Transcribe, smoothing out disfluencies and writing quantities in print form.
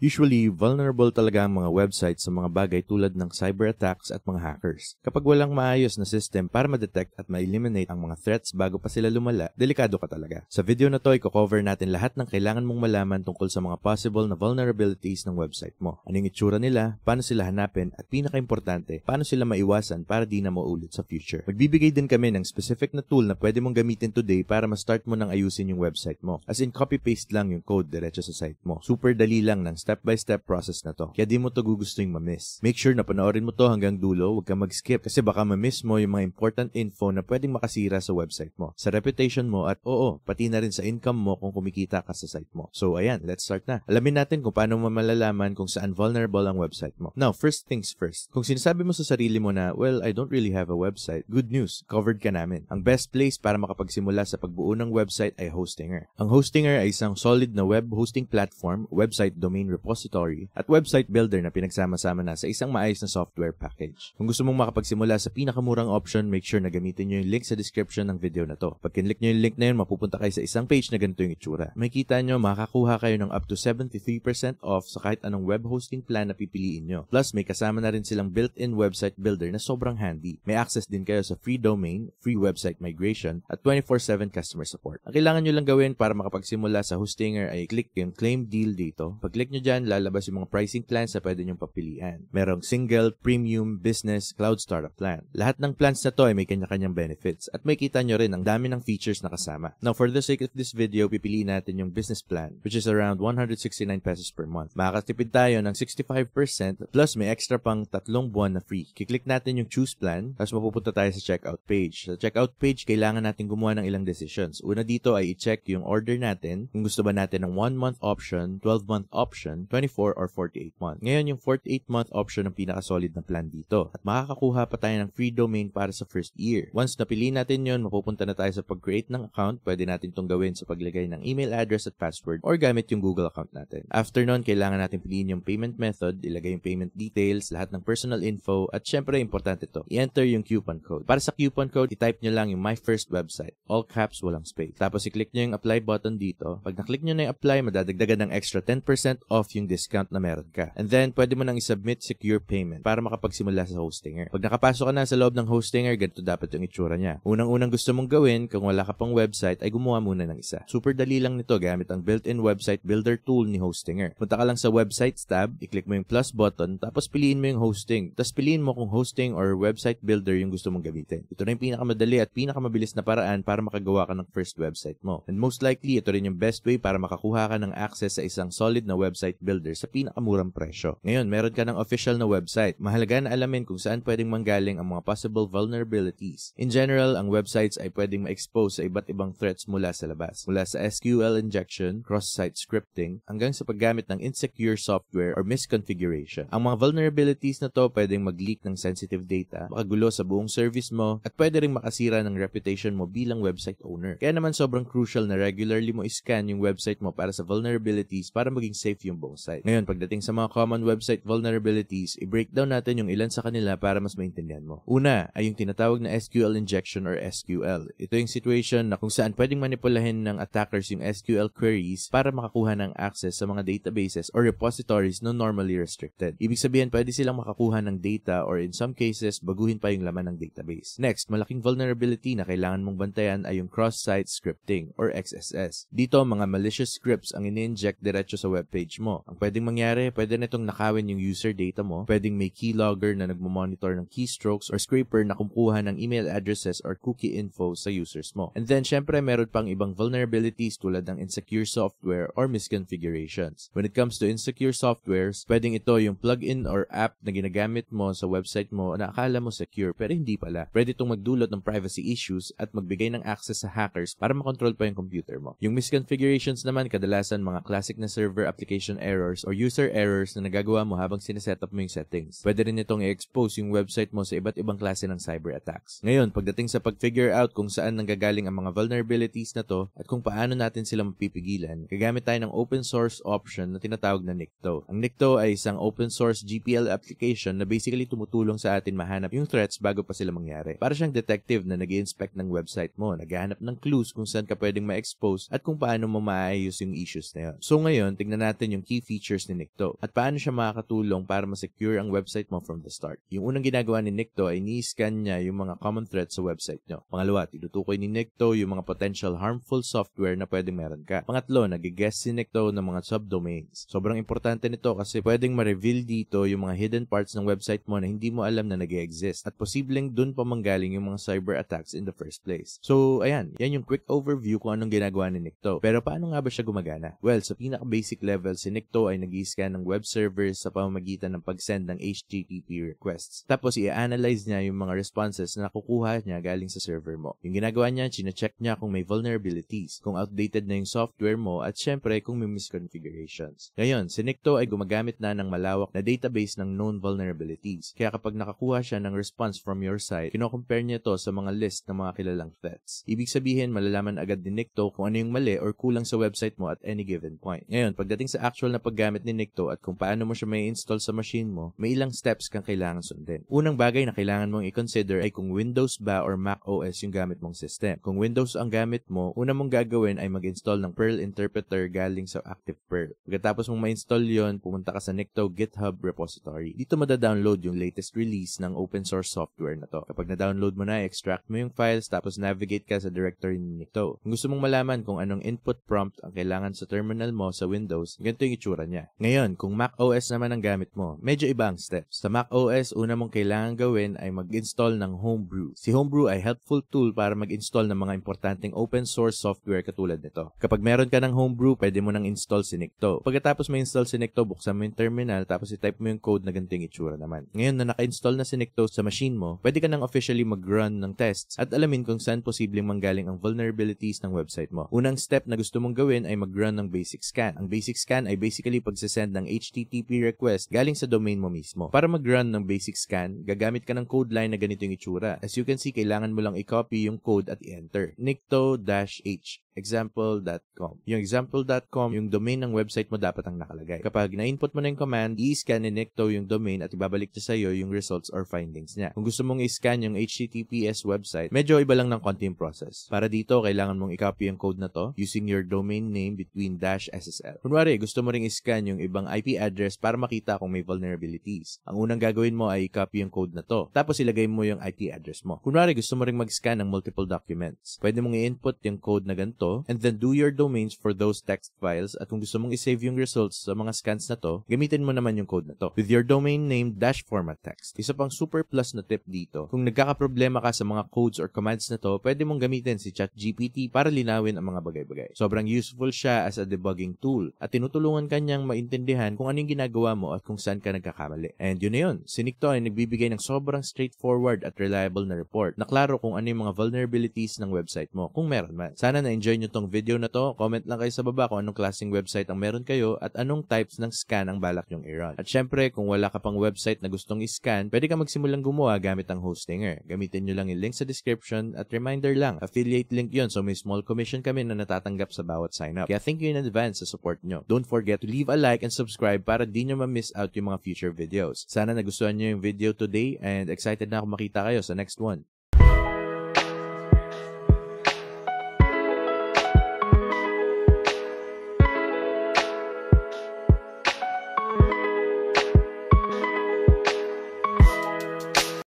Usually, vulnerable talaga ang mga websites sa mga bagay tulad ng cyber attacks at mga hackers. Kapag walang maayos na system para ma-detect at ma-eliminate ang mga threats bago pa sila lumala, delikado ka talaga. Sa video na to, i-cover natin lahat ng kailangan mong malaman tungkol sa mga possible na vulnerabilities ng website mo. Ano yung itsura nila, paano sila hanapin, at pinaka-importante, paano sila maiwasan para di na maulit sa future. Magbibigay din kami ng specific na tool na pwede mong gamitin today para ma-start mo nang ayusin yung website mo. As in, copy-paste lang yung code diretso sa site mo. Super dali lang ng step-by-step process na to. Kaya di mo to gugustuhin ma-miss. Make sure na panoorin mo to hanggang dulo, huwag kang mag-skip kasi baka ma-miss mo yung mga important info na pwedeng makasira sa website mo, sa reputation mo at pati na rin sa income mo kung kumikita ka sa site mo. So ayan, let's start na. Alamin natin kung paano mo malalaman kung saan vulnerable ang website mo. Now, first things first. Kung sinasabi mo sa sarili mo na, well, I don't really have a website, good news, covered ka namin. Ang best place para makapagsimula sa pagbuo ng website ay Hostinger. Ang Hostinger ay isang solid na web hosting platform, website domain repository, at website builder na pinagsama-sama na sa isang maayos na software package. Kung gusto mong makapagsimula sa pinakamurang option, make sure na gamitin nyo yung link sa description ng video na to. Pag kinlik nyo yung link na yun, mapupunta kayo sa isang page na ganito yung itsura. Makikita nyo, makakakuha kayo ng up to 73% off sa kahit anong web hosting plan na pipiliin nyo. Plus, may kasama na rin silang built-in website builder na sobrang handy. May access din kayo sa free domain, free website migration, at 24/7 customer support. Ang kailangan nyo lang gawin para makapagsimula sa Hostinger ay click yung claim deal dito. Pag-click nyo dyan, lalabas yung mga pricing plans na pwede nyong papilian. Merong single, premium, business, cloud startup plan. Lahat ng plans na to ay may kanya-kanyang benefits at may kita nyo rin ang dami ng features na kasama. Now, for the sake of this video, pipiliin natin yung business plan, which is around 169 pesos per month. Makakatipid tayo ng 65% plus may extra pang 3 buwan na free. Kiklik natin yung choose plan, tapos mapupunta tayo sa checkout page. Sa checkout page, kailangan natin gumawa ng ilang decisions. Una dito ay i-check yung order natin, kung gusto ba natin ng 1-month option, 12-month option, 24 or 48 month. Ngayon, yung 48-month option ang pinaka-solid na plan dito. At makakakuha pa tayo ng free domain para sa first year. Once napiliin natin yun, mapupunta na tayo sa pag-create ng account. Pwede natin itong gawin sa paglagay ng email address at password or gamit yung Google account natin. After nun, kailangan natin piliin yung payment method, ilagay yung payment details, lahat ng personal info, at syempre, importante to, i-enter yung coupon code. Para sa coupon code, i-type nyo lang yung my first website. All caps, walang space. Tapos, i-click nyo yung apply button dito. Pag na-click nyo na yung apply, madadagdagan ng extra 10% off yung discount na meron ka. And then, pwede mo nang i-submit secure payment para makapagsimula sa Hostinger. Pag nakapasok ka na sa loob ng Hostinger, ganito dapat yung itsura niya. Unang-unang gusto mong gawin, kung wala ka pang website, ay gumawa muna ng isa. Super dali lang nito gamit ang built-in website builder tool ni Hostinger. Punta ka lang sa websites tab, i-click mo yung plus button, tapos piliin mo yung hosting. Tapos piliin mo kung hosting or website builder yung gusto mong gamitin. Ito na yung pinakamadali at pinakamabilis na paraan para makagawa ka ng first website mo. And most likely, ito rin yung best way para makakuha ka ng access sa isang solid na website builder sa pinakamurang presyo. Ngayon, meron ka ng official na website. Mahalaga na alamin kung saan pwedeng manggaling ang mga possible vulnerabilities. In general, ang websites ay pwedeng ma-expose sa iba't ibang threats mula sa labas. Mula sa SQL injection, cross-site scripting, hanggang sa paggamit ng insecure software or misconfiguration. Ang mga vulnerabilities na to pwedeng mag-leak ng sensitive data, makagulo sa buong service mo, at pwede ring makasira ng reputation mo bilang website owner. Kaya naman sobrang crucial na regularly mo iscan yung website mo para sa vulnerabilities para maging safe yung buong site. Ngayon, pagdating sa mga common website vulnerabilities, i-breakdown natin yung ilan sa kanila para mas maintindihan mo. Una ay yung tinatawag na SQL injection or SQL. Ito yung situation na kung saan pwedeng manipulahin ng attackers yung SQL queries para makakuha ng access sa mga databases or repositories no normally restricted. Ibig sabihin, pwede silang makakuha ng data or in some cases, baguhin pa yung laman ng database. Next, malaking vulnerability na kailangan mong bantayan ay yung cross-site scripting or XSS. Dito, mga malicious scripts ang ini-inject diretso sa webpage mo. Ang pwedeng mangyari, pwede na itong nakawin yung user data mo, pwedeng may keylogger na nagmamonitor ng keystrokes or scraper na kumukuha ng email addresses or cookie info sa users mo. And then, syempre, meron pang ibang vulnerabilities tulad ng insecure software or misconfigurations. When it comes to insecure softwares, pwedeng ito yung plugin or app na ginagamit mo sa website mo na akala mo secure pero hindi pala. Pwede itong magdulot ng privacy issues at magbigay ng access sa hackers para makontrol pa yung computer mo. Yung misconfigurations naman, kadalasan mga classic na server application errors or user errors na nagagawa mo habang sinesetup mo yung settings. Pwede rin itong i-expose yung website mo sa iba't ibang klase ng cyber attacks. Ngayon, pagdating sa pag-figure out kung saan nanggagaling ang mga vulnerabilities na to at kung paano natin sila mapipigilan, gagamit tayo ng open source option na tinatawag na Nikto. Ang Nikto ay isang open source GPL application na basically tumutulong sa atin mahanap yung threats bago pa sila mangyari. Para siyang detective na nag-i-inspect ng website mo, naghahanap ng clues kung saan ka pwedeng ma-expose at kung paano mo maayos yung issues na yun. So ngayon, tignan natin yung key key features ni Nikto at paano siya makakatulong para ma-secure ang website mo from the start. Yung unang ginagawa ni Nikto ay ni-scan niya yung mga common threats sa website nyo. Pangalawa, tinutukoy ni Nikto yung mga potential harmful software na pwedeng meron ka. Pangatlo, nag-guess si Nikto ng mga subdomains. Sobrang importante nito kasi pwedeng ma-reveal dito yung mga hidden parts ng website mo na hindi mo alam na nag-exist at posibleng dun pa manggaling yung mga cyber attacks in the first place. So, ayan, yan yung quick overview kung anong ginagawa ni Nikto. Pero paano nga ba siya gumagana? Well, sa pinaka-basic level, si Nikto ay nag-i-scan ng web servers sa pamamagitan ng pag-send ng HTTP requests. Tapos, i-analyze niya yung mga responses na nakukuha niya galing sa server mo. Yung ginagawa niya, chine-check niya kung may vulnerabilities, kung outdated na yung software mo, at syempre kung may misconfigurations. Ngayon, si Nikto ay gumagamit na ng malawak na database ng known vulnerabilities. Kaya kapag nakakuha siya ng response from your site, kino-compare niya to sa mga list ng mga kilalang threats. Ibig sabihin, malalaman agad ni Nikto kung ano yung mali or kulang sa website mo at any given point. Ngayon, pagdating sa actual na paggamit ni Nikto at kung paano mo siya may install sa machine mo, may ilang steps kang kailangan sundin. Unang bagay na kailangan mong i-consider ay kung Windows ba or Mac OS yung gamit mong system. Kung Windows ang gamit mo, una mong gagawin ay mag-install ng Perl interpreter galing sa Active Perl. Pagkatapos mong ma-install yon, pumunta ka sa Nikto GitHub repository. Dito mada-download yung latest release ng open source software na to. Kapag na-download mo na, extract mo yung files tapos navigate ka sa directory ni Nikto. Kung gusto mong malaman kung anong input prompt ang kailangan sa terminal mo sa Windows, ganito yung itsura niya. Ngayon, kung Mac OS naman ang gamit mo, medyo iba ang steps. Sa Mac OS, una mong kailangan gawin ay mag-install ng Homebrew. Si Homebrew ay helpful tool para mag-install ng mga importanteng open source software katulad nito. Kapag meron ka ng Homebrew, pwede mo nang install si Nikto. Pagkatapos may install si Nikto, buksan mo yung terminal tapos i-type mo yung code na ganito yung itsura naman. Ngayon na naka-install na si Nikto sa machine mo, pwede ka nang officially mag-run ng tests at alamin kung saan posibleng manggaling ang vulnerabilities ng website mo. Unang step na gusto mong gawin ay mag-run ng basic scan. Ang basic scan ay basically pagsasend ng HTTP request galing sa domain mo mismo. Para mag-run ng basic scan, gagamit ka ng code line na ganito yung itsura. As you can see, kailangan mo lang i-copy yung code at i-enter. Nikto-h example.com. Yung example.com, yung domain ng website mo dapat ang nakalagay. Kapag na-input mo na yung command, i-scan ni Nikto yung domain at ibabalik niya sa'yo yung results or findings niya. Kung gusto mong i-scan yung HTTPS website, medyo iba lang ng konti yung process. Para dito, kailangan mong i-copy yung code na to using your domain name between -SSL. Kunwari, gusto mo ring i-scan yung ibang IP address para makita kung may vulnerabilities. Ang unang gagawin mo ay i-copy yung code na to. Tapos ilagay mo yung IP address mo. Kunwari, gusto mo ring mag-scan ng multiple documents. Pwede mong i-input yung code na ganito and then do your domains for those text files at kung gusto mong i-save yung results sa mga scans na to, gamitin mo naman yung code na to with your domain name -format text. Isa pang super plus na tip dito, kung nagkakaproblema ka sa mga codes or commands na to, pwede mong gamitin si ChatGPT para linawin ang mga bagay-bagay. Sobrang useful siya as a debugging tool at tinutulungan kanyang maintindihan kung ano yung ginagawa mo at kung saan ka nagkakamali. And yun na yun, si Nikto ay nagbibigay ng sobrang straightforward at reliable na report na klaro kung ano yung mga vulnerabilities ng website mo, kung meron man. Sana na-enjoy nyo tong video na to, comment lang kayo sa baba kung anong klaseng website ang meron kayo at anong types ng scan ang balak nyong i-run. At syempre, kung wala ka pang website na gustong i-scan, pwede ka magsimulang gumawa gamit ang Hostinger. Gamitin nyo lang yung link sa description at reminder lang, affiliate link yon so may small commission kami na natatanggap sa bawat sign up. Kaya thank you in advance sa support nyo. Don't forget to leave a like and subscribe para di nyo ma-miss out yung mga future videos. Sana nagustuhan nyo yung video today and excited na ako makita kayo sa next one.